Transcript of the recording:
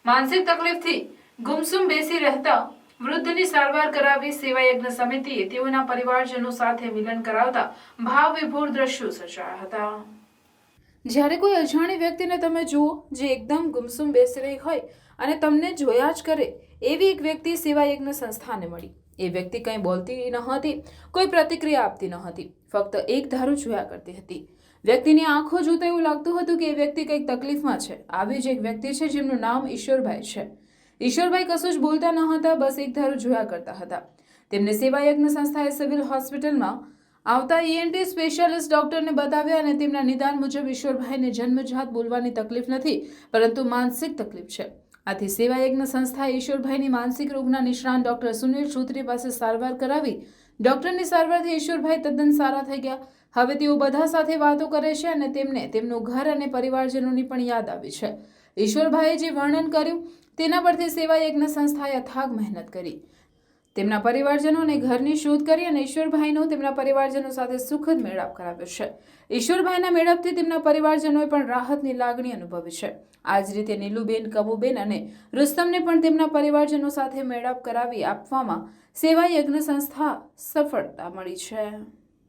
માનસિક તકલીફથી ગુમસુમ બેસી રહેતા વૃદ્ધની સારવાર કરાવી સેવા યજ્ઞ સમિતિએ તેઓના પરિવારજનો સાથે મિલન કરાવતા ભાવ વિભોર દ્રશ્યો સર્જાયા હતા। જ્યારે કોઈ અજાણી વ્યક્તિને તમે જુઓ જે એકદમ ગુમસુમ બેસી રહી હોય અને તમને જોયા જ કરે એવી એક વ્યક્તિ સેવા યજ્ઞ સંસ્થાને મળી। એ વ્યક્તિ કંઈ બોલતી ન હતી, કોઈ પ્રતિક્રિયા આપતી ન હતી, ફક્ત એક ધારું જોયા કરતી હતી। વ્યક્તિની આંખો જોતા એવું લાગતું હતું કે એ વ્યક્તિ કંઈક તકલીફમાં છે। આવી જ એક વ્યક્તિ છે જેમનું નામ ઈશ્વરભાઈ છે। ઈશ્વરભાઈ કશું જ બોલતા ન હતા, બસ એક ધારું જોયા કરતા હતા। તેમને સેવા યજ્ઞ સંસ્થાએ સિવિલ હોસ્પિટલમાં આવતા ENT સ્પેશિયાલિસ્ટ ડોક્ટરને બતાવ્યા અને તેમના નિદાન મુજબ ઈશ્વરભાઈને જન્મજાત બોલવાની તકલીફ નથી, પરંતુ માનસિક તકલીફ છે। આથી સેવા યજ્ઞ સંસ્થાએ ઈશ્વરભાઈની માનસિક રોગના નિષ્ણાત ડોક્ટર સુનિલ ચૌધરી પાસે સારવાર કરાવી। ડોક્ટરની સારવારથી ઈશ્વરભાઈ તદ્દન સારા થઈ ગયા। હવે તેઓ બધા સાથે વાતો કરે છે અને તેમને તેમનું ઘર અને પરિવારજનોની પણ યાદ આવી છે। ઈશ્વરભાઈએ જે વર્ણન કર્યું તેના પરથી સેવા યજ્ઞ સંસ્થાએ અથાગ મહેનત કરી, તેમના પરિવારજનો અને ઘરની શોધ કરી અને ઈશ્વરભાઈનો તેમના પરિવારજનો સાથે સુખદ મેળાપ કરાવ્યો છે। ઈશ્વરભાઈના મેળાપથી તેમના પરિવારજનોએ પણ રાહતની લાગણી અનુભવી છે। આ જ રીતે નીલુબેન, કબુબેન અને રુસ્તમને પણ તેમના પરિવારજનો સાથે મેળાપ કરાવી આપવામાં સેવા યજ્ઞ સંસ્થા સફળતા મળી છે।